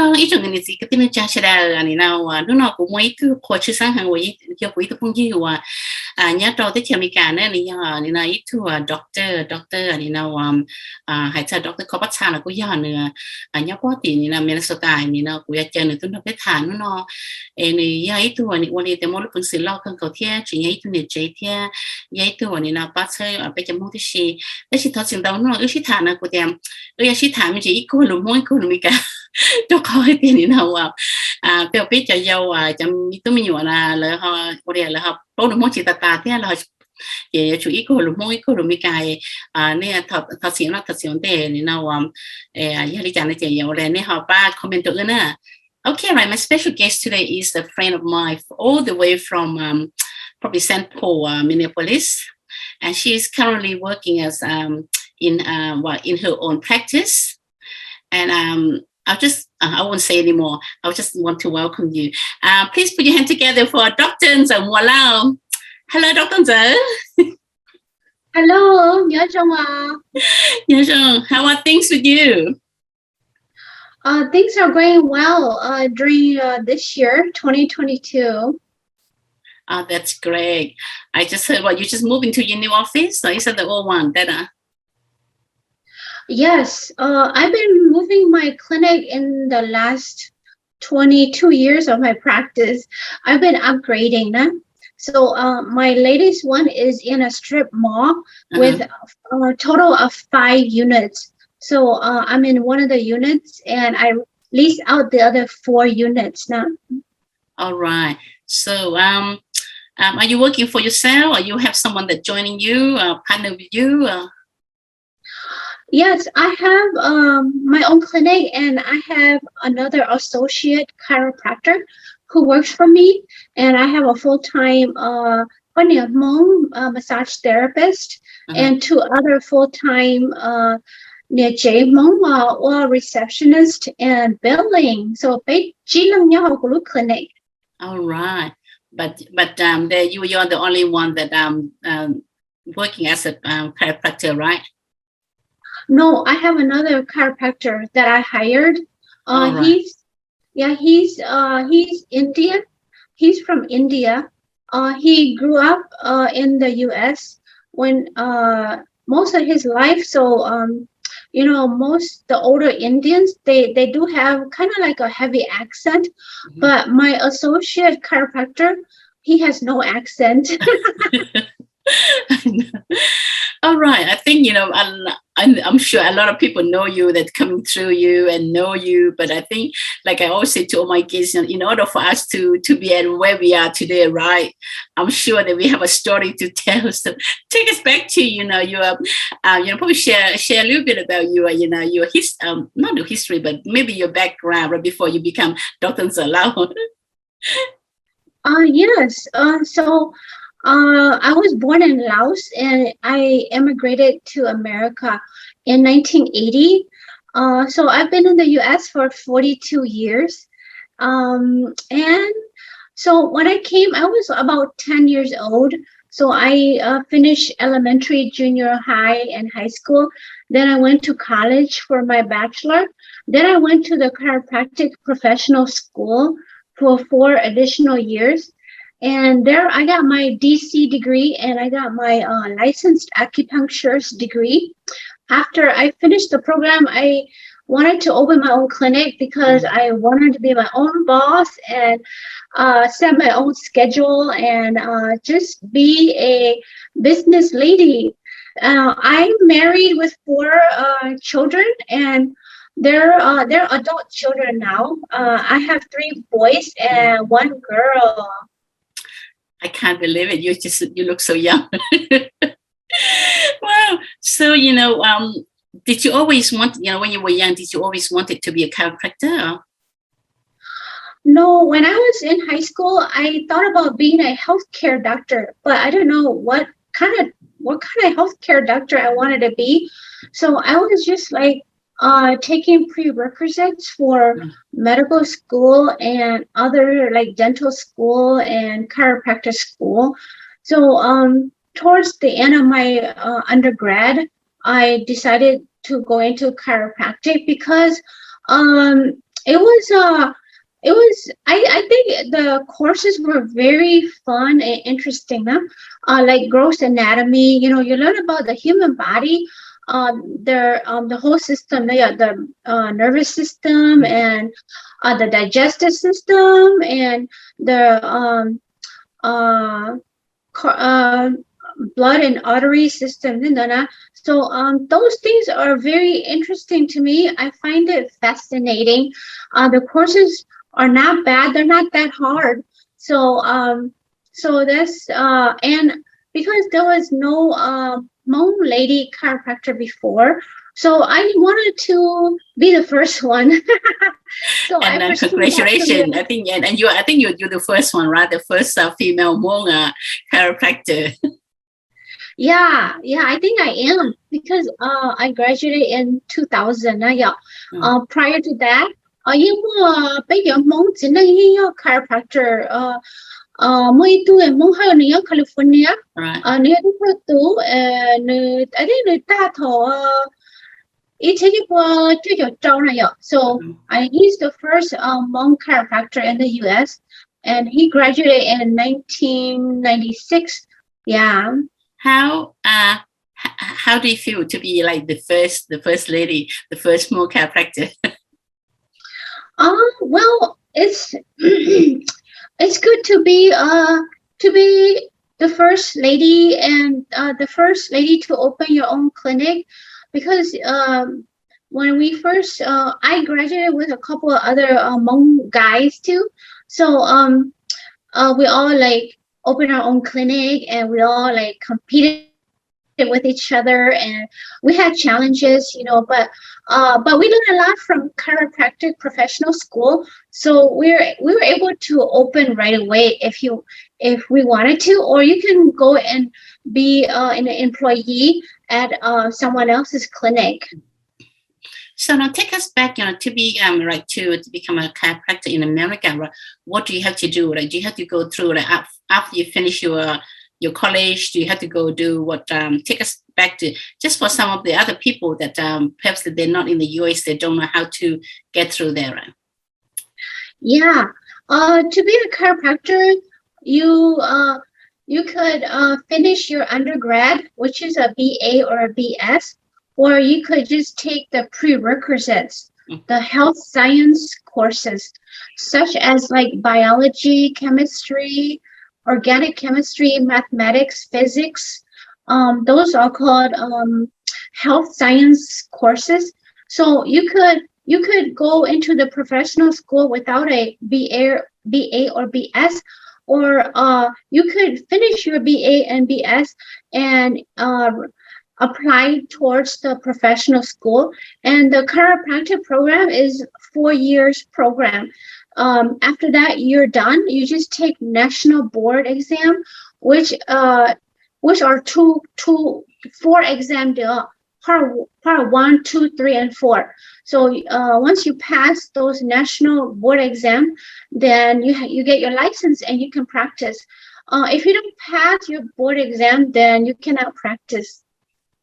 cho ít chừng người gì cái tin cha sẽ là này nào lúc nào cũng mấy thứ khoa chữ sáng hàng quý giờ quý tôi cũng nhiều nhớ cho tới chemi cả nữa này nào ít thứ doctor này nào hay là doctor có bắt sang là cũng giờ nữa nhớ quá thì này nào Minnesota này nào cũng giờ nữa tôi nó biết thà nó này giờ ít thứ nàyวันนี้แต่หมดเป็นสื่อเล่ากันเขาเที่ยchỉ ít thứ này chơiเที่ยít thứ này nào bắt chơiไปจำพวกที่ชีแต่ชีทอดสิ่งต่างๆเออชีฐานนะกูเตรียมชีฐานมันจะอีกคนหรือไม่คนหรือไม่กันcho coi tiền đi nào tiêu biết cho dâu chăm tôi mình nhớ là lời họ có thể là học tốt được món chỉ tạt thế là chỉ chủ ý của lúc mấy cái nè thật xỉu để nào giờ đi chọn để chỉ dâu nè họ ba comment được nữa. Okay, right. My special guest today is a friend of mine all the way from probably St. Paul, Minneapolis, and she is currently working as in her own practice. And I won't say anymore. I just want to welcome you. Please put your hand together for Dr. Yer Moua-Lor. Hello, Dr. Yer. Hello, nhớ chồng à. Nhớ chồng. How are things with you? Things are going well during this year, 2022. Oh, that's great. I just heard you just moved into your new office. So you said the old one, that Yes, I've been moving my clinic in the last 22 years of my practice. I've been upgrading. So my latest one is in a strip mall with a total of 5 units. So I'm in one of the units and I lease out the other 4 units now. All right. So are you working for yourself or you have someone that joining you, partner with you? Yes, I have my own clinic and I have another associate chiropractor who works for me, and I have a full-time Hmong massage therapist and 2 other full-time Hmong receptionist and billing. So clinic. All right, but there you're the only one that working as a chiropractor, right? No, I have another chiropractor that I hired. Right. He's Indian. He's from India. He grew up in the U.S. when most of his life. So most the older Indians they do have kind of like a heavy accent, but my associate chiropractor, he has no accent. All right. I think, I'm sure a lot of people know you that coming through you and know you. But I think, like I always say to all my kids, in order for us to be at where we are today, right? I'm sure that we have a story to tell. So take us back to, probably share a little bit about your not the history, but maybe your background right before you become Dr. Yer. Yes. So I was born in Laos and I immigrated to America in 1980. So I've been in the US for 42 years. And so when I came, I was about 10 years old. So I finished elementary, junior high, and high school. Then I went to college for my bachelor. Then I went to the chiropractic professional school for 4 additional years. And there I got my DC degree and I got my licensed acupuncturist degree. After I finished the program, I wanted to open my own clinic because I wanted to be my own boss and set my own schedule and just be a business lady. I'm married with 4 children and they're adult children now. I have 3 boys and 1 girl. I can't believe it. You look so young. Wow. So, did you always want, when you were young, did you always want it to be a chiropractor? No, when I was in high school, I thought about being a healthcare doctor, but I don't know what kind of healthcare doctor I wanted to be. So I was just like taking prerequisites for medical school and other like dental school and chiropractic school. So towards the end of my undergrad, I decided to go into chiropractic because it was I think the courses were very fun and interesting, huh? Like gross anatomy, you learn about the human body, the whole system, the nervous system, and the digestive system, and the uh, blood and artery system. So those things are very interesting to me. I find it fascinating. The courses are not bad. They're not that hard. So that's and because there was no Hmong lady chiropractor before, so I wanted to be the first one. So And I pursued congratulations! that. I think you're the first one, right? The first female Hmong chiropractor. Yeah, I think I am because I graduated in 2000. Yeah. Prior to that, nhưng mà bây giờ mong chính là chiropractor mới tu em mong hay nữa California. Nữa tu I think người ta thọ ít thế qua chơi cho trâu này. So he's the first Hmong chiropractor in the U.S. and he graduated in 1996. Yeah. How do you feel to be like the first lady, the first Hmong chiropractor? Well, it's it's good to be the first lady and the first lady to open your own clinic, because when we first I graduated with a couple of other Hmong guys too, so we all like opened our own clinic and we all like competed with each other, and we had challenges, but we learned a lot from chiropractic professional school, so we were able to open right away if we wanted to, or you can go and be an employee at someone else's clinic. So now take us back, to be right to become a chiropractor in America. Right? What do you have to do? Like, do you have to go through after you finish your college? Do you have to go do what? Take us back to just for some of the other people that perhaps that they're not in the US, they don't know how to get through there. Right? Yeah, to be a chiropractor, you could finish your undergrad, which is a BA or a BS, or you could just take the prerequisites, the health science courses, such as like biology, chemistry, organic chemistry, mathematics, physics. Those are called health science courses. So you could go into the professional school without a BA or BS, or you could finish your BA and BS and apply towards the professional school. And the chiropractic program is 4 years program. After that, you're done. You just take national board exam, which are four exams. Part 1, 2, 3, and 4. So once you pass those national board exam, then you get your license and you can practice. If you don't pass your board exam, then you cannot practice.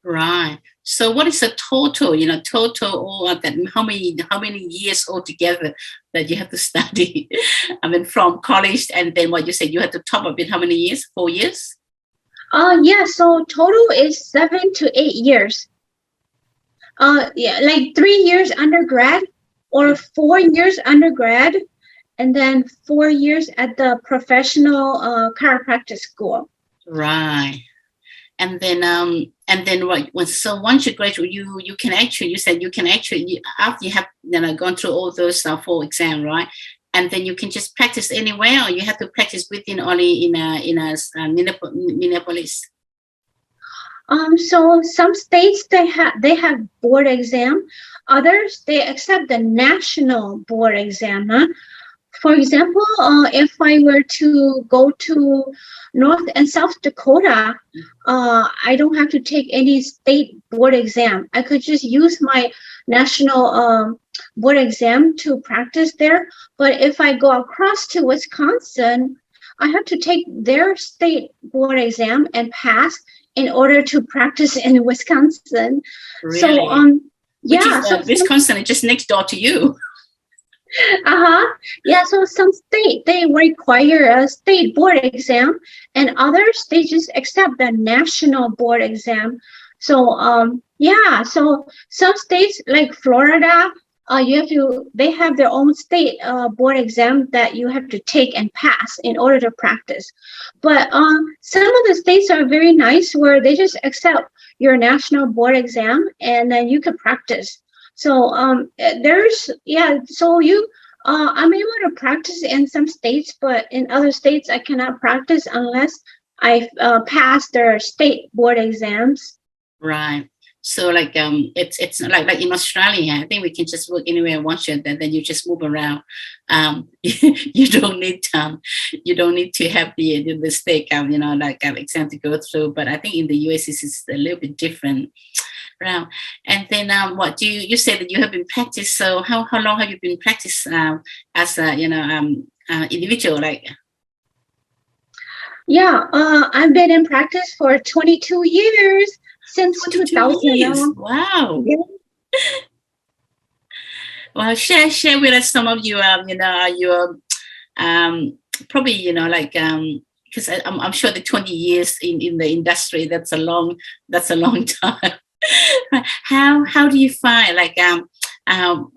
Right. So what is the total? Or that how many years altogether that you have to study? I mean, from college, and then what you said you had to top up it. How many years? 4 years? Yeah. So total is 7 to 8 years. Yeah, like 3 years undergrad, or 4 years undergrad, and then 4 years at the professional chiropractic school. Right. And then what? So once you graduate, you can actually, you said you can actually, after you have gone through all those 4 exams, right? And then you can just practice anywhere, or you have to practice within only in Minneapolis. So some states they have board exam, others they accept the national board exam. For example, if I were to go to North and South Dakota, I don't have to take any state board exam. I could just use my national board exam to practice there. But if I go across to Wisconsin, I have to take their state board exam and pass in order to practice in Wisconsin. Really? So yeah, Wisconsin is just next door to you. Yeah, so some state they require a state board exam, and others they just accept the national board exam. So yeah, so some states like Florida, they have their own state board exam that you have to take and pass in order to practice. But some of the states are very nice where they just accept your national board exam and then you can practice. So there's so I'm able to practice in some states, but in other states I cannot practice unless I pass their state board exams. Right. So like it's like in Australia, I think we can just work anywhere once you then you just move around. You don't need to have the stake like exam to go through. But I think in the US it's a little bit different. Right. And then what do you said that you have been practiced, so how long have you been practiced as a individual like? Yeah, I've been in practice for 22 years since 2000. Years. Wow. Yeah. Well, share with us some of your your probably like because I'm sure the 20 years in the industry, that's a long time. How do you find like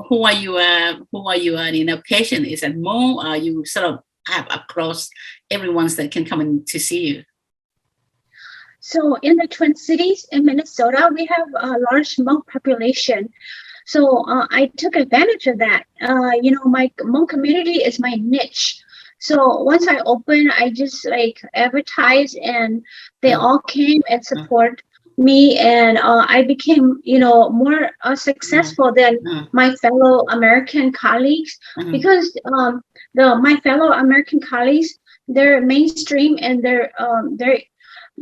who are your patient? Is it more you sort of have across everyone's that can come in to see you? So in the Twin Cities in Minnesota, we have a large Hmong population. So I took advantage of that. My Hmong community is my niche. So once I opened, I just like advertised, and they all came and support me, and I became more successful than my fellow American colleagues, because my fellow American colleagues, they're mainstream and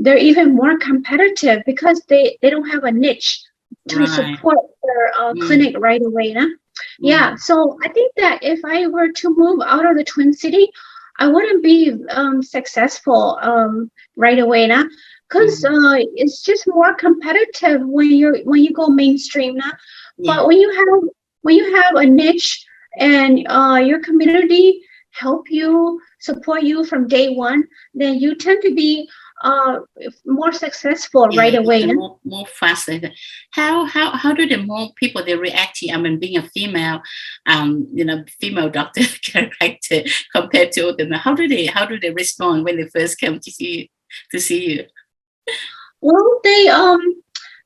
they're even more competitive because they don't have a niche to support their clinic right away. Yeah, so I think that if I were to move out of the Twin City, I wouldn't be successful right away, because it's just more competitive when you go mainstream. But when you have a niche and your community help you, support you from day one, then you tend to be more successful right away. More faster. How do the more people they react to being a female female doctor chiropractor compared to them? How do they respond when they first come to see you? Well, they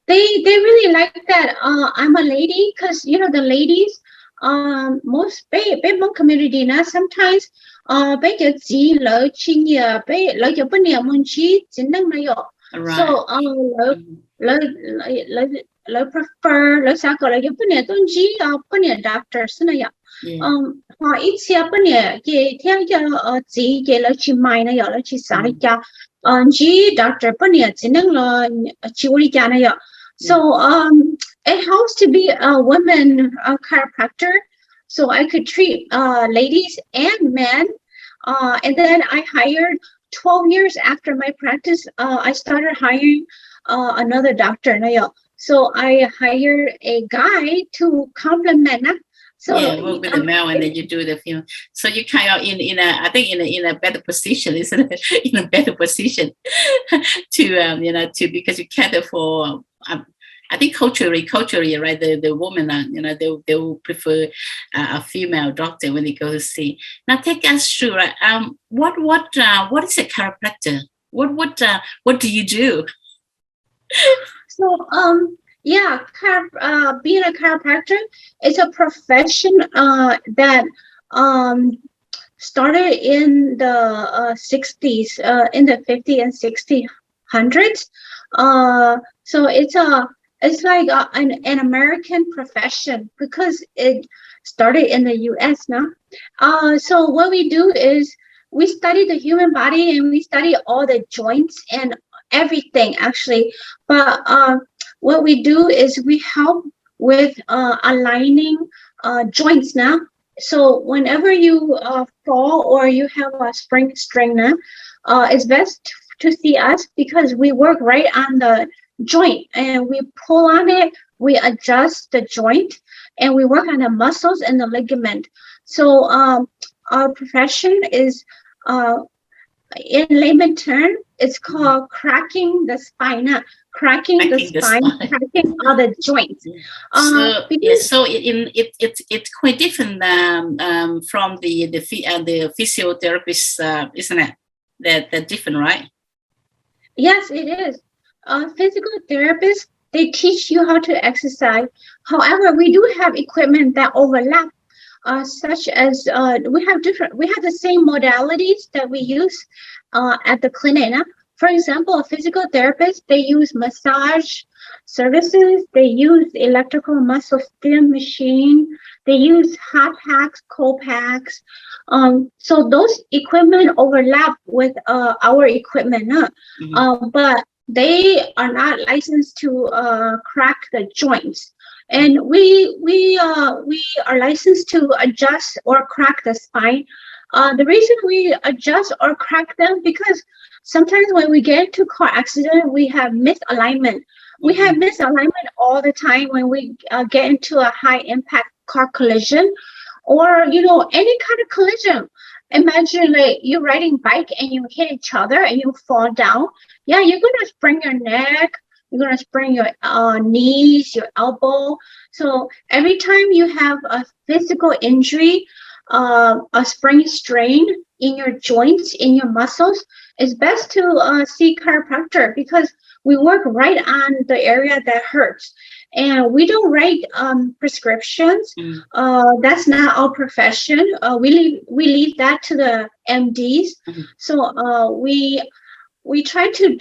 really like that I'm a lady, because the ladies most big Hmong community sometimes bây giờ chỉ lỡ chuyên nghiệp bây lỡ giờ bên nhà mình chỉ năng này rồi, so lỡ prefer lỡ sao gọi là giờ bên nhà tôi chỉ bên nhà doctor này rồi, họ ít xe bên nhà cái theo giờ chỉ cái lỡ chỉ mai này rồi lỡ chỉ sáng đi cha chỉ doctor bên nhà chỉ năng là chỉ đi cha này rồi, so it helps to be a woman chiropractor. So I could treat ladies and men. And then I hired 12 years after my practice, I started hiring another doctor. So I hired a guy to complement. So work with the male, and then you do the female. So you kind of in a better position, isn't it? In a better position to because you cater for. I think culturally, right? The women they will prefer a female doctor when they go to see. Now, take us through. Right? What is a chiropractor? What do you do? So being a chiropractor is a profession that started in the 60s, in the 50s and 1600s. So it's like an American profession because it started in the US now. So what we do is we study the human body and we study all the joints and everything actually. But what we do is we help with aligning joints now. So whenever you fall or you have a sprained strain, it's best to see us because we work right on the joint and we pull on it, we adjust the joint, and we work on the muscles and the ligament. So our profession is, in layman term, it's called cracking the spine. Cracking the spine, cracking all the joints. So it's quite different from the physiotherapist, isn't it? They're different, right? Yes, it is. Physical therapists, they teach you how to exercise. However, we do have equipment that overlap, such as we have the same modalities that we use at the clinic. For example, a physical therapist, they use massage services, they use electrical muscle stim machine, they use hot packs, cold packs. So those equipment overlap with our equipment, but they are not licensed to crack the joints. And we are licensed to adjust or crack the spine. The reason we adjust or crack them, because sometimes when we get into car accident, we have misalignment. We have misalignment all the time when we get into a high impact car collision, or any kind of collision. Imagine like you're riding bike and you hit each other and you fall down. Yeah, you're gonna sprain your neck. You're gonna sprain your knees, your elbow. So every time you have a physical injury, a sprain strain in your joints, in your muscles, it's best to see chiropractor, because we work right on the area that hurts. And we don't write prescriptions. That's not our profession. We leave that to the MDs. So we try to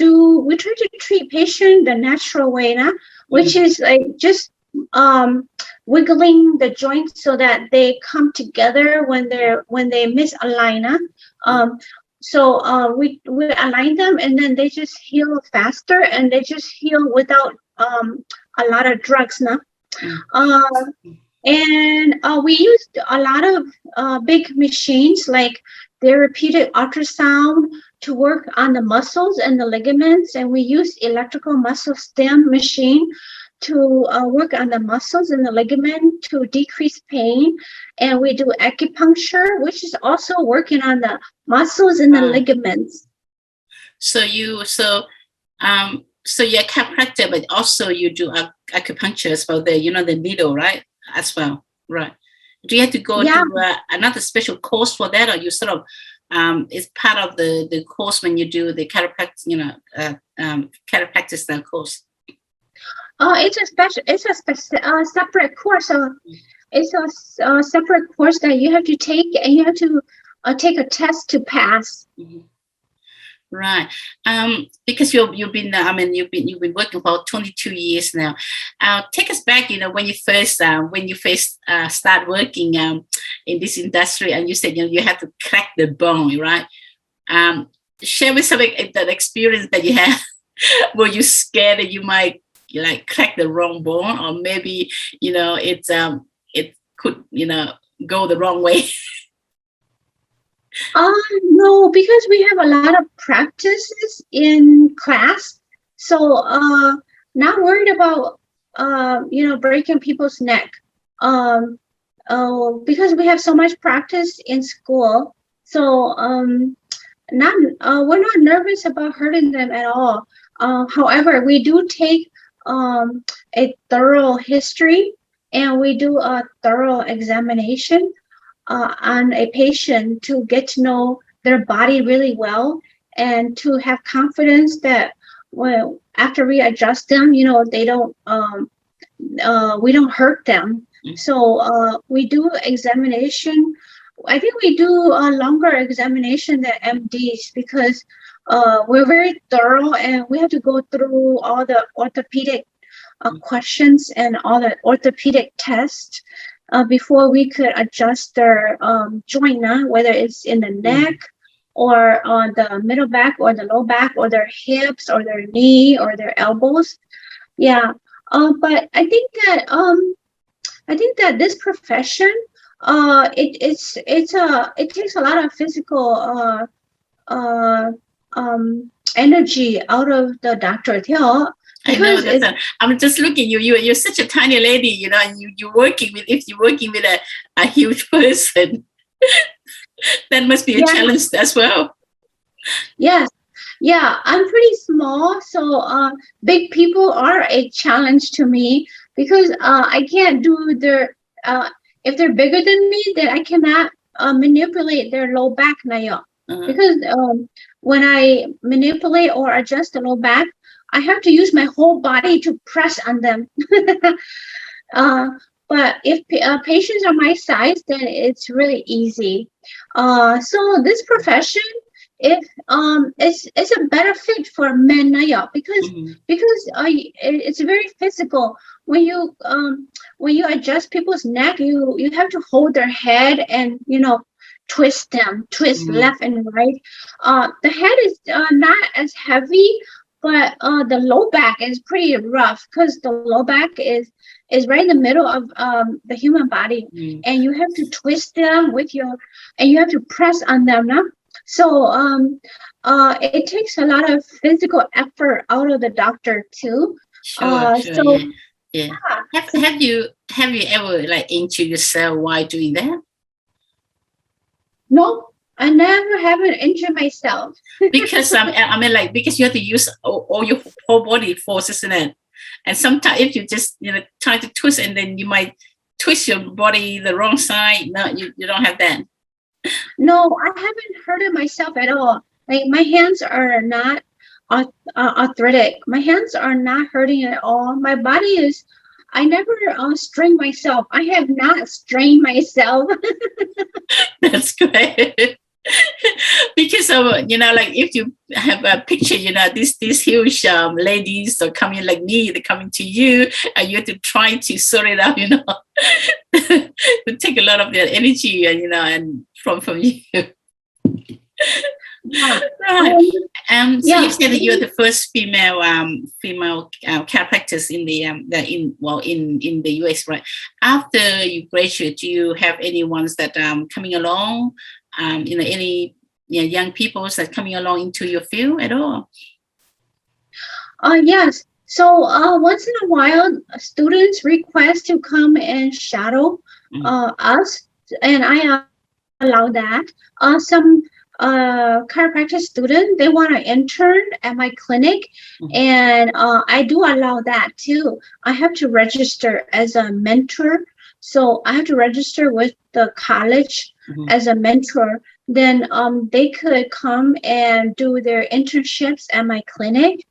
treat patient the natural way, which is like just wiggling the joints so that they come together when they misalign. So we align them, and then they just heal faster, and they just heal without a lot of drugs now. And we used a lot of big machines like therapeutic ultrasound to work on the muscles and the ligaments, and we use electrical muscle stim machine to work on the muscles and the ligament to decrease pain. And we do acupuncture, which is also working on the muscles and the ligaments. So you're a chiropractor, but also you do acupuncture as well. The needle, right? As well, right? Do you have to go to another special course for that, or you sort of it's part of the course when you do the chiropractic, chiropractic course? It's a separate course. So it's a separate course that you have to take, and you have to take a test to pass. Right. Because you've been working for 22 years now. Take us back, when you first start working in this industry, and you said you have to crack the bone, right? Share with some that experience that you had. Were you scared that you might crack the wrong bone, or maybe it could go the wrong way? No, because we have a lot of practices in class, so not worried about breaking people's neck. Because we have so much practice in school, so we're not nervous about hurting them at all. However, we do take a thorough history, and we do a thorough examination on a patient to get to know their body really well, and to have confidence that after we adjust them, they don't we don't hurt them. So we do examination. I think we do a longer examination than MDs, because we're very thorough, and we have to go through all the orthopedic questions and all the orthopedic tests before we could adjust their joint, whether it's in the neck or on the middle back or the low back or their hips or their knee or their elbows. Yeah. But I think that this profession, it takes a lot of physical energy out of the doctor. I know because it's, I'm just looking you're such a tiny lady, you know, and you're working with if you're working with a huge person, that must be a yeah, challenge as well. yes, yeah, I'm pretty small, so big people are a challenge to me because I can't do their if they're bigger than me, then I cannot manipulate their low back now. Uh-huh. Because when I manipulate or adjust the low back, I have to use my whole body to press on them. uh, but if patients are my size, then it's really easy. So this profession, if it's a better fit for men now Mm-hmm. because it's very physical. When you adjust people's neck, you have to hold their head and twist Mm-hmm. left and right. The head is not as heavy, but the low back is pretty rough because the low back is right in the middle of the human body, Mm-hmm. and you have to twist them with your, and you have to press on them, no? So it takes a lot of physical effort out of the doctor too. Sure, So yeah, yeah. yeah, Have you ever like injured yourself while doing that? no, I never haven't injured myself. Because I mean, like because you have to use all your whole body force, isn't it? And sometimes if you just try to twist, and then you might twist your body the wrong side. No, you don't have that. No, I haven't hurted myself at all. Like my hands are not arthritic. My hands are not hurting at all. My body is. I never strain myself. I have not strained myself. That's great. Because like if you have a picture, these huge ladies are coming like me, they're coming to you, and you have to try to sort it out. It take a lot of their energy, and from you. Yeah. Right. So you Yeah. said that you're the first female chiropractors in in the US, right? After you graduate, do you have any ones that coming along? Any young people that coming along into your field at all? Yes. So once in a while, students request to come and shadow Mm-hmm. us, and I allow that. Some chiropractic student, they want to intern at my clinic, Mm-hmm. and I do allow that too. I have to register as a mentor, so I have to register with the college Mm-hmm. as a mentor. Then they could come and do their internships at my clinic.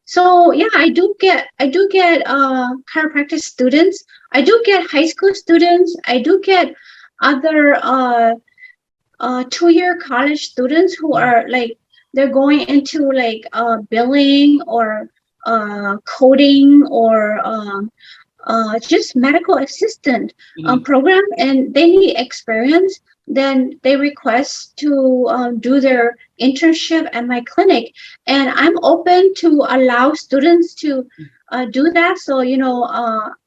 So yeah, I do get chiropractic students. I do get high school students. I do get other 2-year college students who are like they're going into like billing or coding or just medical assistant Mm-hmm. program, and they need experience. Then they request to do their internship at my clinic, and I'm open to allow students to do that. So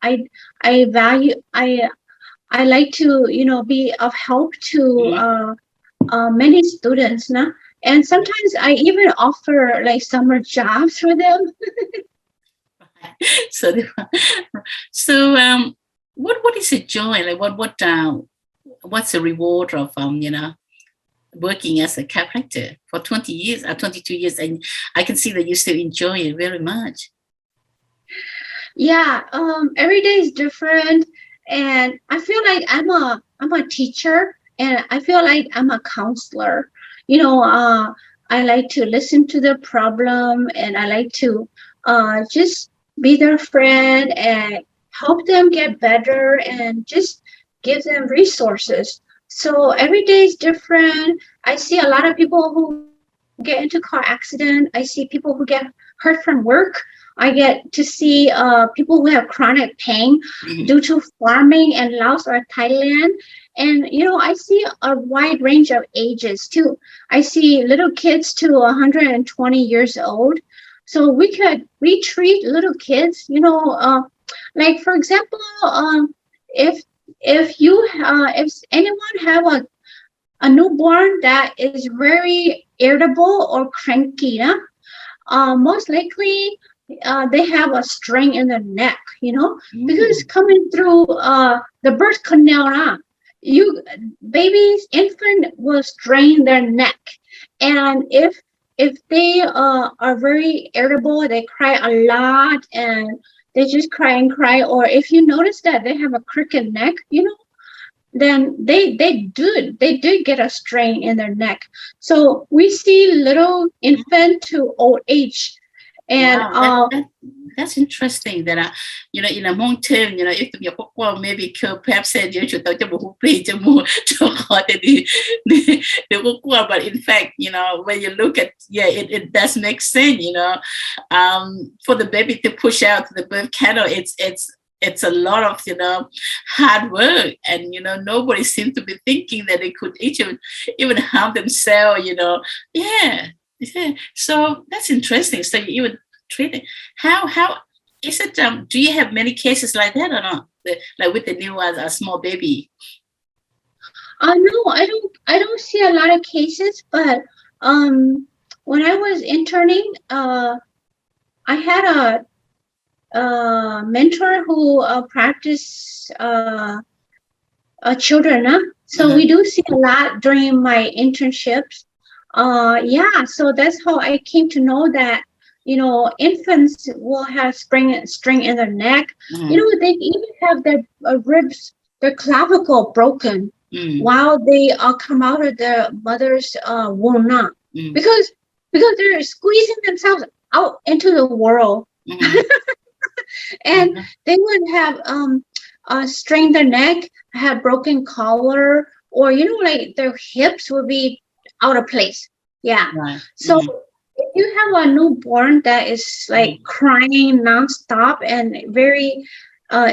I value I like to be of help to Mm-hmm. many students, nah? And sometimes I even offer like summer jobs for them. So, so what is the joy? Like what's the reward of working as a chiropractor for 20 years or 22 years, and I can see that you still enjoy it very much. Yeah, every day is different, and I feel like I'm a teacher, and I feel like I'm a counselor. I like to listen to their problem, and I like to just be their friend and help them get better, and just give them resources. So every day is different. I see a lot of people who get into car accident. I see people who get hurt from work. I get to see people who have chronic pain Mm-hmm. due to farming in Laos or Thailand. And, I see a wide range of ages too. I see little kids to 120 years old. So we treat little kids, like for example, if if anyone have a newborn that is very irritable or cranky, most likely they have a string in their neck, because coming through the birth canal, infant will strain their neck, and if they are very irritable, they cry a lot, and they just cry and cry, or if you notice that they have a crooked neck, then they do get a strain in their neck. So we see little infant to old age. And wow, that's interesting. That in a Hmong term, if you maybe perhaps said you should talk about play more but in fact, when you look at it does make sense. For the baby to push out the birth canal, it's a lot of hard work, and nobody seems to be thinking that they could even harm themselves. Yeah. So that's interesting. So you even treat it. How is it? Do you have many cases like that or not? Like with the new a small baby? No, I don't see a lot of cases, but when I was interning, I had a mentor who practiced children. So we do see a lot during my internships. So that's how I came to know that infants will have string in their neck. They even have their ribs, their clavicle broken while they come out of their mother's womb, because they're squeezing themselves out into the world. And they would have strained their neck, have broken collar, or like their hips would be out of place. Yeah. Right. So if you have a newborn that is like crying nonstop and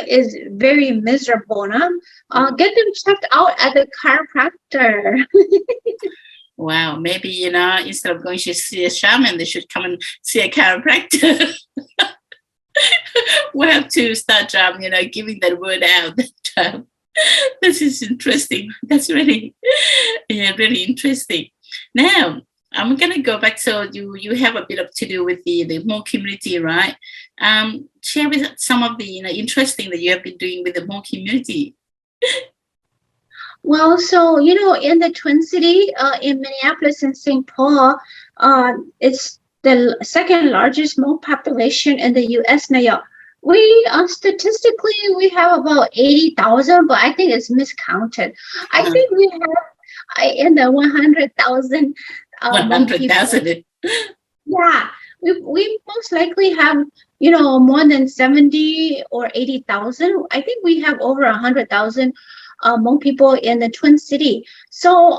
is very miserable, get them checked out at the chiropractor. Wow, maybe instead of going to see a shaman, they should come and see a chiropractor. We have to start giving that word out. This is interesting. That's really really interesting. Now I'm gonna go back. So you have a bit of to do with the Hmong community, right? Share with some of the interesting that you have been doing with the Hmong community. Well, so in the Twin City, in Minneapolis and St. Paul, it's the second largest Hmong population in the U.S. now. We statistically we have about 80,000, but I think it's miscounted. I think we have in the 100,000. 100,000. Yeah, we most likely have more than 70 or 80,000. I think we have over 100,000 Hmong people in the Twin City. So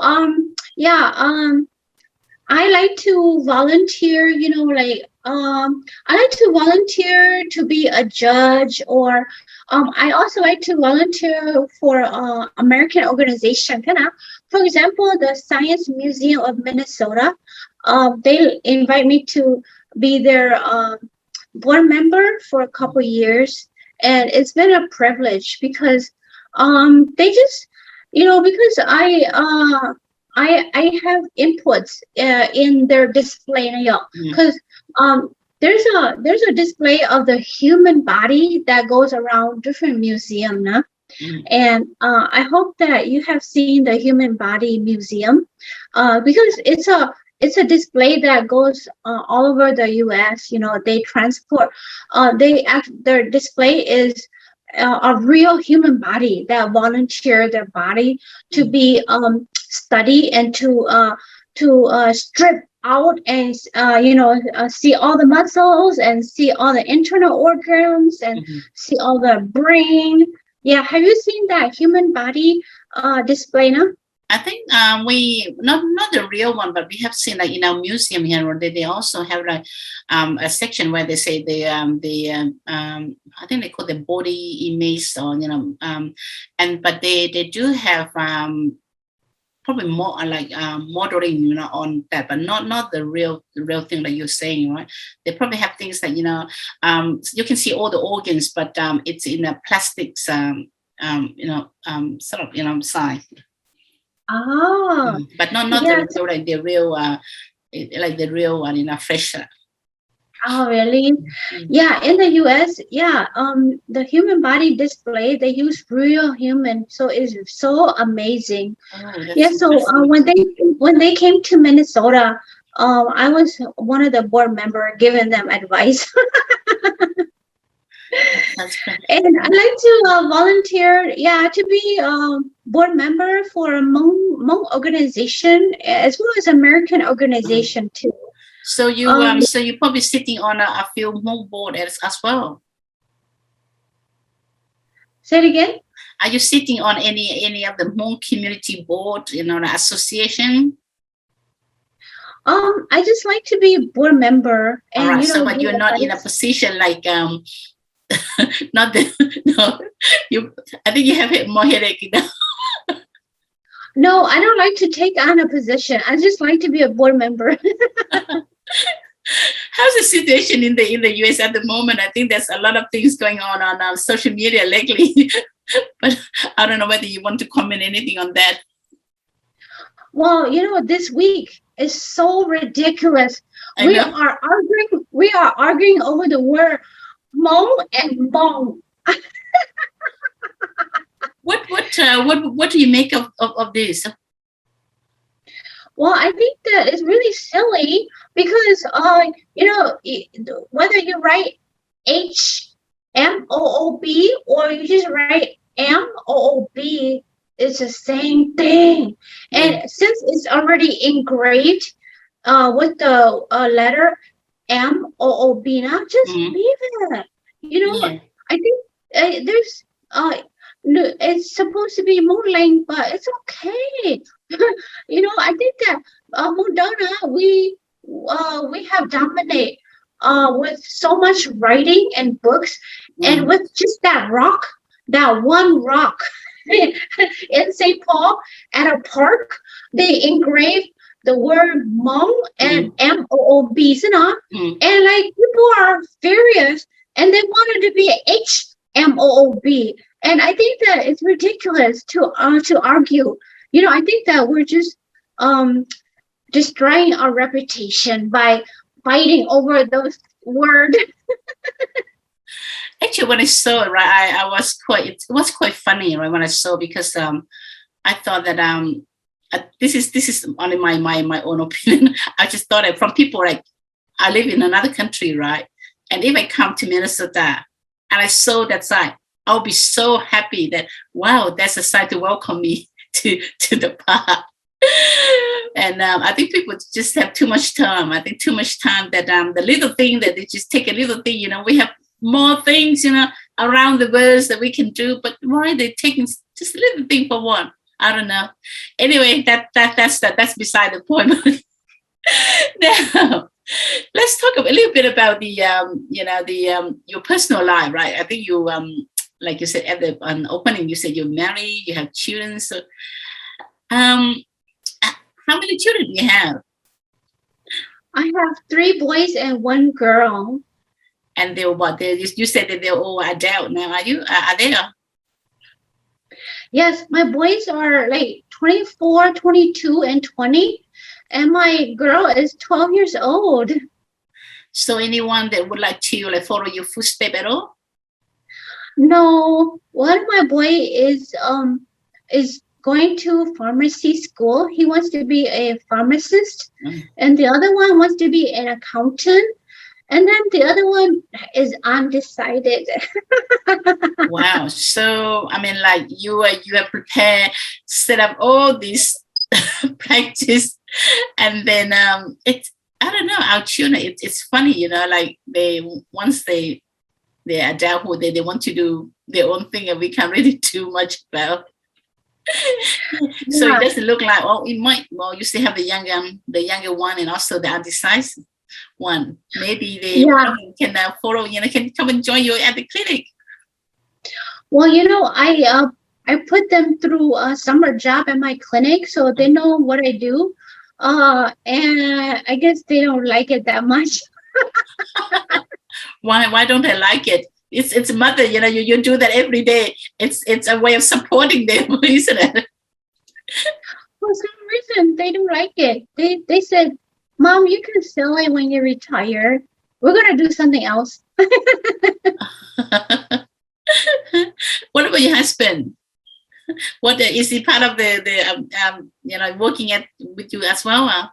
I like to volunteer, I like to volunteer to be a judge, or I also like to volunteer for American organization. For example, the Science Museum of Minnesota, they invite me to be their board member for a couple years, and it's been a privilege because they just because I have inputs in their display now, because there's a display of the human body that goes around different museums, and I hope that you have seen the Human Body Museum, because it's a display that goes all over the U.S. They transport. Their display is a real human body that volunteer their body to be studied and to strip out and see all the muscles and see all the internal organs and see all the brain. Yeah, have you seen that human body display now? I think we not the real one, but we have seen like in our museum here, or they also have like a section where they say I think they call the body image, or but they do have probably more like modeling on that, but not the real thing that you're saying, right? They probably have things that you can see all the organs, but it's in a plastic sort of size. But not like the real like the real one in a fresh. Oh, really? Yeah, in the US, yeah, the human body display, they use real human, so it's so amazing. Oh, Yeah, that's so interesting. when they came to Minnesota, I was one of the board member giving them advice. That's great. And I like to volunteer, yeah, to be board member for a Hmong organization as well as American Mm. organization too. So you probably sitting on a few more board as well. Say it again. Are you sitting on any of the Hmong community board, the association? I just like to be a board member All and right. So, but do you're not in a advice. position like not the no. You, I think you have more headache now. No, I don't like to take on a position. I just like to be a board member. How's the situation in the US at the moment? I think there's a lot of things going on social media lately, but I don't know whether you want to comment anything on that. Well, this week is so ridiculous. I We know. are arguing. We are arguing over the word Hmong and Hmong. What do you make of this? Well, I think that it's really silly because whether you write HMOOB or you just write MOOB, it's the same thing. Yeah. And since it's already engraved with the letter MOOB, now just leave it. Yeah. I think there's no, it's supposed to be modeling, but it's okay. I think that Moderna, we have dominated with so much writing and books, and with just that one rock in St. Paul at a park, they engraved the word Hmong and MOOB, and like people are furious and they wanted to be HMOOB. And I think that it's ridiculous to argue. I think that we're just destroying our reputation by fighting over those words. Actually, when I saw it, right, I was it was quite funny, right, when I saw, because I thought that this is only my own opinion. I just thought that from people, like, I live in another country, right, and if I come to Minnesota and I saw that sign, I'll be so happy that, wow, that's a sign to welcome me to the park. And I think people just have too much time. I think too much time that the little thing that they just take a little thing. We have more things, around the world that we can do, but why are they taking just a little thing for one? I don't know. Anyway, that's beside the point. Now, let's talk a little bit about the your personal life, right? I think you like you said at the opening, you said you're married, you have children. So, how many children do you have? I have 3 boys and 1 girl. And they're what? You said that they're all adult now. Are they? Yes, my boys are like 24, 22, and 20. And my girl is 12 years old. So anyone that would like to follow your footsteps at all? No, one of my boy is going to pharmacy school. He wants to be a pharmacist, and the other one wants to be an accountant, and then the other one is undecided. Wow. So I mean, like you are prepared, set up all this practice, and then it's, I don't know, our children, it's funny, like once they're adulthood, they want to do their own thing, and we can't really do much about. So it doesn't look like, it might, well, you still have the younger one, and also the undecisive one. Maybe they can follow, can come and join you at the clinic. Well, I put them through a summer job at my clinic, so they know what I do. And I guess they don't like it that much. Why don't they like it? It's mother, you do that every day. It's a way of supporting them, isn't it? For some reason, they don't like it. They said, "Mom, you can sell it when you retire." we're gonna do something else. What about your husband? What is he part of the working with you as well?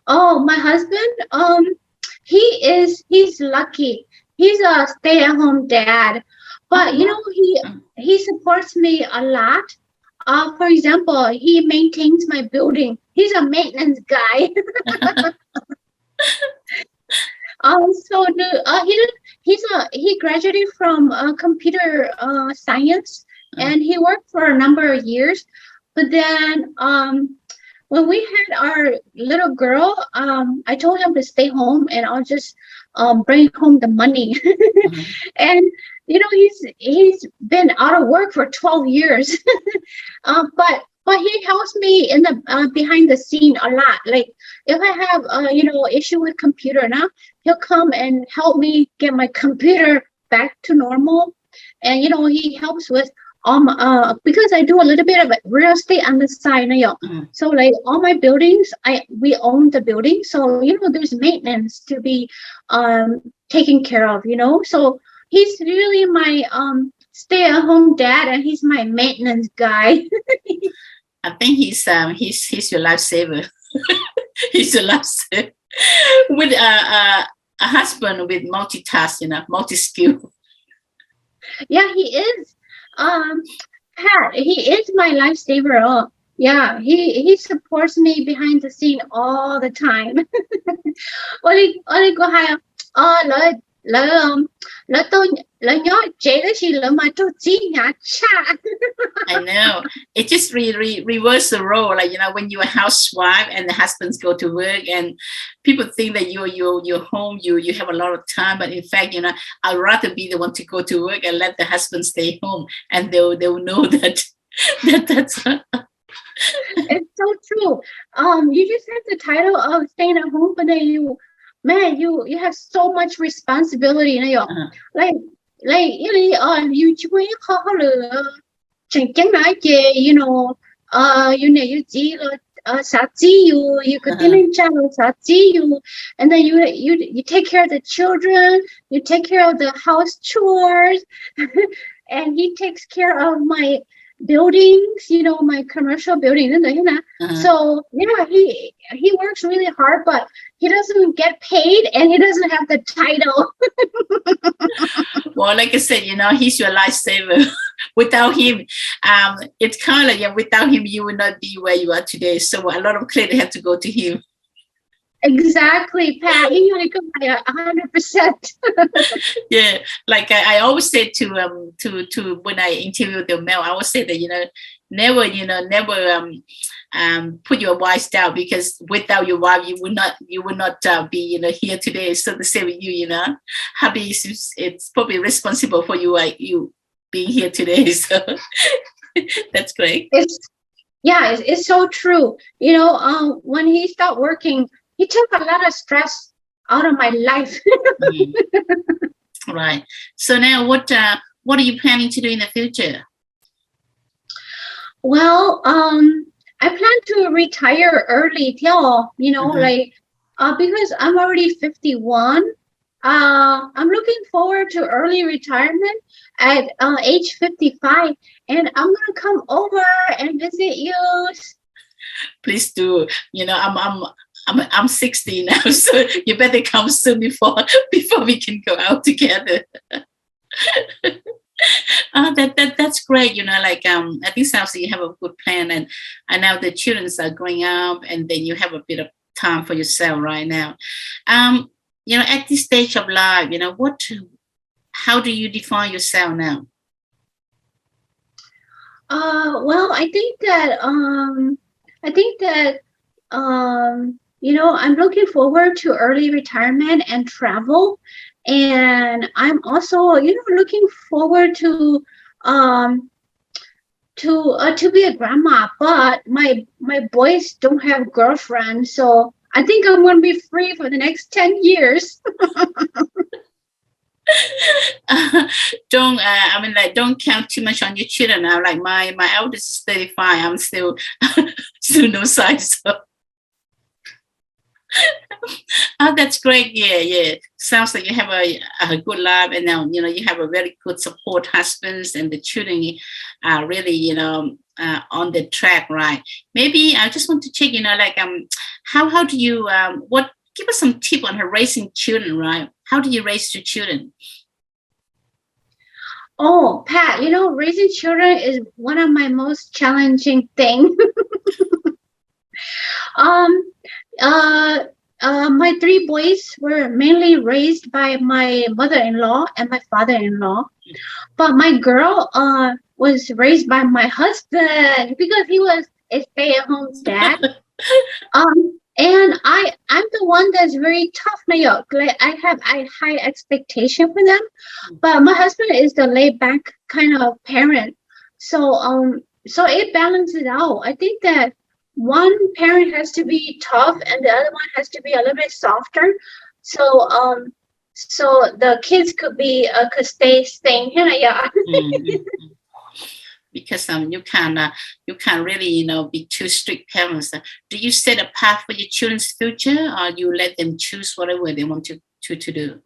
Oh, my husband, he's lucky. He's a stay-at-home dad, but he supports me a lot. For example, he maintains my building. He's a maintenance guy. So he graduated from computer science, and he worked for a number of years. But then when we had our little girl, I told him to stay home, and I'll just bring home the money. And he's been out of work for 12 years. But he helps me in the behind the scene a lot. Like if I have issue with computer now, he'll come and help me get my computer back to normal. And he helps with because I do a little bit of real estate on the side. So like all my buildings, we own the building, so there's maintenance to be taken care of. So he's really my stay-at-home dad, and he's my maintenance guy. I think he's your lifesaver. He's your lifesaver with a husband with multitask, multi-skill. Yeah, he is. Pat, he is my lifesaver. Yeah, he supports me behind the scene all the time. Oli có hay là tôi nhớ chế đó chỉ là mà tôi chỉ nhà cha. I know. It just reverse the role. Like when you're a housewife and the husbands go to work, and people think that you're home, you have a lot of time, but in fact, I'd rather be the one to go to work and let the husband stay home, and they'll know that's. It's so true. You just have the title of staying at home, but then you have so much responsibility. Like youជួយខុសលើចឹងណាគេ you see saji you continue channel saji you, and then you take care of the children, you take care of the house chores, and he takes care of my buildings, my commercial buildings. So he works really hard, but he doesn't get paid, and he doesn't have the title. Well, like I said, he's your lifesaver. Without him, it's kind of like without him you would not be where you are today, so a lot of credit had to go to him. Exactly, Pat. You only come by 100%. Yeah, like I always say to when I interview the male, I always say that never put your wife down, because without your wife you would not be here today. So the same with you, hubby it's probably responsible for you being here today. So that's great. It's so true. When he stopped working, he took a lot of stress out of my life. Right. So now what are you planning to do in the future? Well, I plan to retire early, because I'm already 51. I'm looking forward to early retirement at age 55, and I'm gonna come over and visit you. Please do. I'm 60 now, so you better come soon before we can go out together. That's great. I think sounds like you have a good plan, and now the children are growing up, and then you have a bit of time for yourself right now. At this stage of life, how do you define yourself now? Well, I think that I'm looking forward to early retirement and travel, and I'm also looking forward to be a grandma. But my boys don't have girlfriends, so I think I'm going to be free for the next 10 years. Don't count too much on your children now. Like my eldest is 35. I'm still no size. So. Oh, that's great. Yeah, yeah. Sounds like you have a good life, and now you have a very good support husbands, and the children are really on the track, right? Maybe I just want to check, like how do you what give us some tip on her raising children, right? How do you raise your children? Oh, Pat, raising children is one of my most challenging things. um, my three boys were mainly raised by my mother-in-law and my father-in-law, but my girl was raised by my husband because he was a stay-at-home dad. And I'm the one that's very tough now. Like I have high expectation for them, but my husband is the laid back kind of parent. So it balances out. I think that one parent has to be tough and the other one has to be a little bit softer. So the kids could stay staying here. Yeah. Mm-hmm. Because you can't really be too strict parents. Do you set a path for your children's future, or you let them choose whatever they want to do?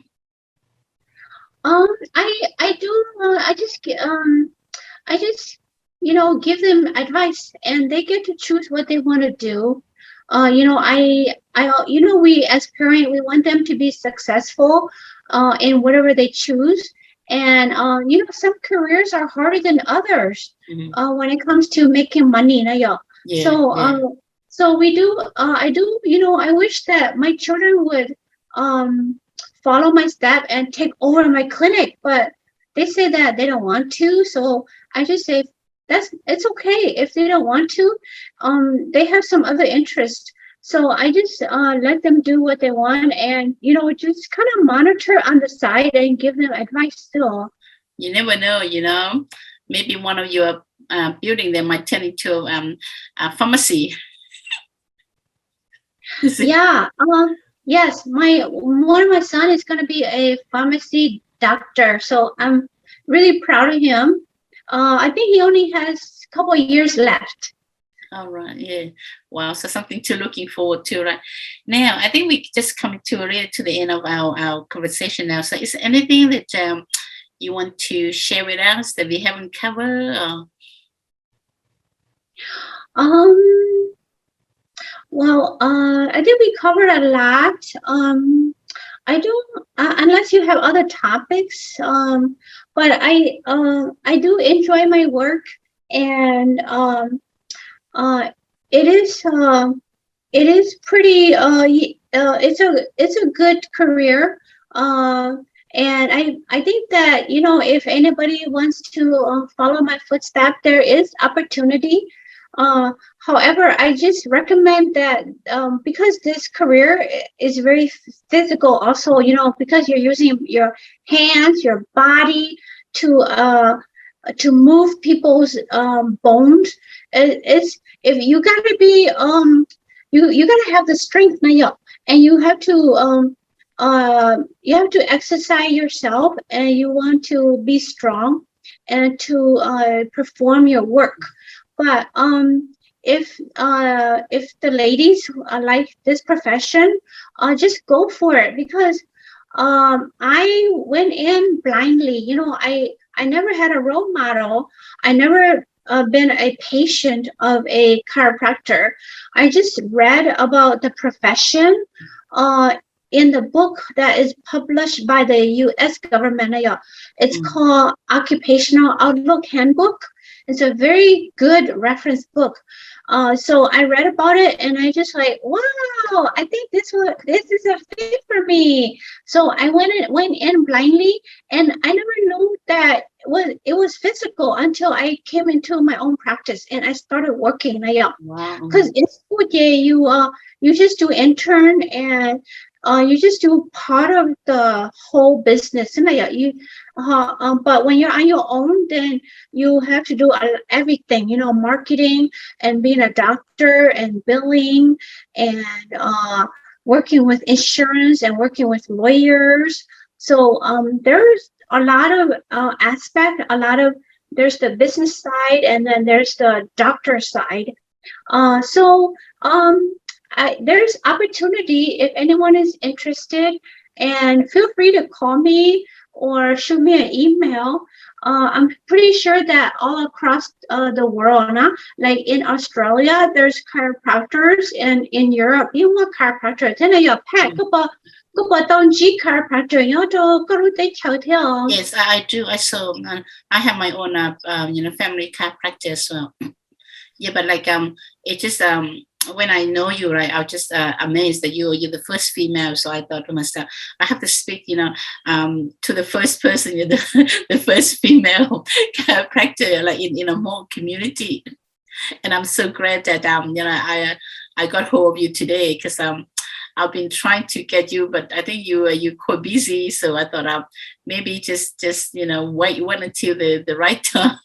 I do. I just give them advice, and they get to choose what they want to do. We as parents, we want them to be successful in whatever they choose. And some careers are harder than others when it comes to making money. Yeah. So we do. I do. I wish that my children would follow my step and take over my clinic, but they say that they don't want to. So I just say it's okay if they don't want to. They have some other interest. So I just let them do what they want, and just kind of monitor on the side and give them advice still. You never know. Maybe one of your building they might turn into a pharmacy. Yeah. Yes. One of my son is going to be a pharmacy doctor, so I'm really proud of him. I think he only has a couple of years left. All right. Yeah. Wow. So something to looking forward to, right? Now, I think we just come to the end of our conversation now. So is there anything that you want to share with us that we haven't covered? Well, I think we covered a lot. I don't, unless you have other topics, but I do enjoy my work, and it is pretty, it's a good career. And I think that, if anybody wants to follow my footsteps, there is opportunity. However, I just recommend that because this career is very physical also, because you're using your hands, your body to move people's bones. It's if you gotta be you gotta have the strength now, and you have to exercise yourself, and you want to be strong and to perform your work. But if the ladies like this profession, just go for it, because I went in blindly. I never had a role model. I never been a patient of a chiropractor. I just read about the profession in the book that is published by the U.S. government. It's called Occupational Outlook Handbook. It's a very good reference book. So I read about it, and I just like, wow, I think this is a fit for me. So I went in blindly, and I never knew that it was physical until I came into my own practice and I started working. Because in school, you just do intern, and you just do part of the whole business. But when you're on your own, then you have to do everything, marketing and being a doctor and billing and working with insurance and working with lawyers. So there's a lot of there's the business side, and then there's the doctor side. So there's opportunity if anyone is interested, and feel free to call me or shoot me an email. I'm pretty sure that all across the world, like in Australia, there's chiropractors, and in Europe, you want chiropractor. Then your pet, don't chiropractor, Yes, I do. I have my own, family chiropractor as well. Yeah, but like it just when I know you, right, I was just amazed that you're the first female. So I thought to myself, I have to speak, to the first person, the first female chiropractor, like in a Hmong community. And I'm so glad that I got hold of you today, because I've been trying to get you, but I think you're quite busy. So I thought maybe just wait until the right time.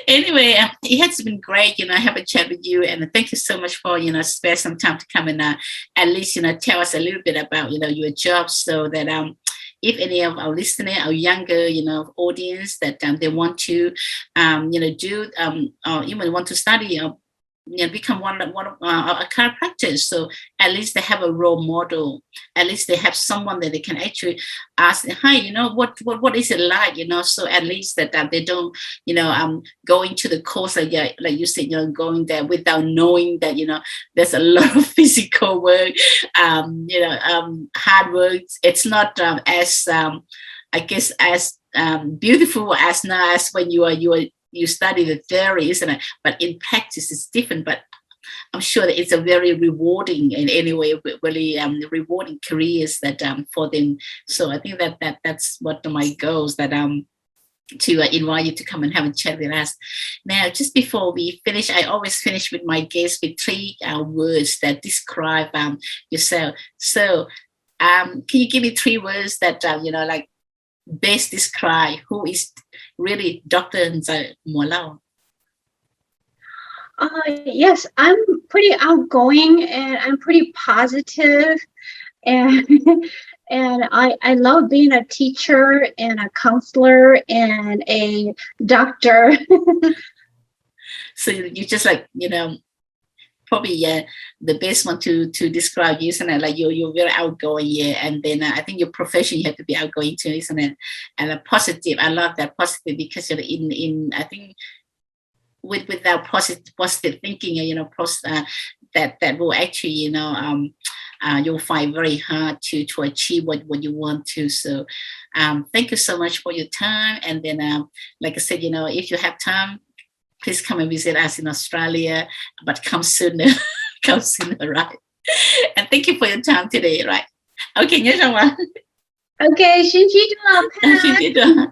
Anyway, it has been great, have a chat with you, and thank you so much for spare some time to come and at least tell us a little bit about your job, so that if any of our listeners, our younger audience, that they want to do or even want to study become one of a chiropractor. So at least they have a role model. At least they have someone that they can actually ask, hi, what is it like? So at least that they don't, go into the course like you said, going there without knowing that, there's a lot of physical work, hard work. It's not as I guess as beautiful as now as when you study the theory, isn't it? But in practice, it's different. But I'm sure that it's a very rewarding, in any way, really rewarding careers that for them. So I think that's what my goals, that to invite you to come and have a chat with us. Now, just before we finish, I always finish with my guests with 3 words that describe yourself. So can you give me 3 words that like best describe who is really Dr. Yer Moua-Lor? Yes, I'm pretty outgoing, and I'm pretty positive, and and I love being a teacher and a counselor and a doctor. So you just like, probably the best one to describe you, isn't it? Like you're very outgoing, and then I think your profession, you have to be outgoing too, isn't it? And a positive. I love that positive, because you're in I think without positive thinking, that will actually you'll find very hard to achieve what you want to. So thank you so much for your time. And then like I said, if you have time, please come and visit us in Australia, but come sooner. Come sooner, right? And thank you for your time today, right? Okay, nhớ rằng mà. Okay, xin chào. Xin chào.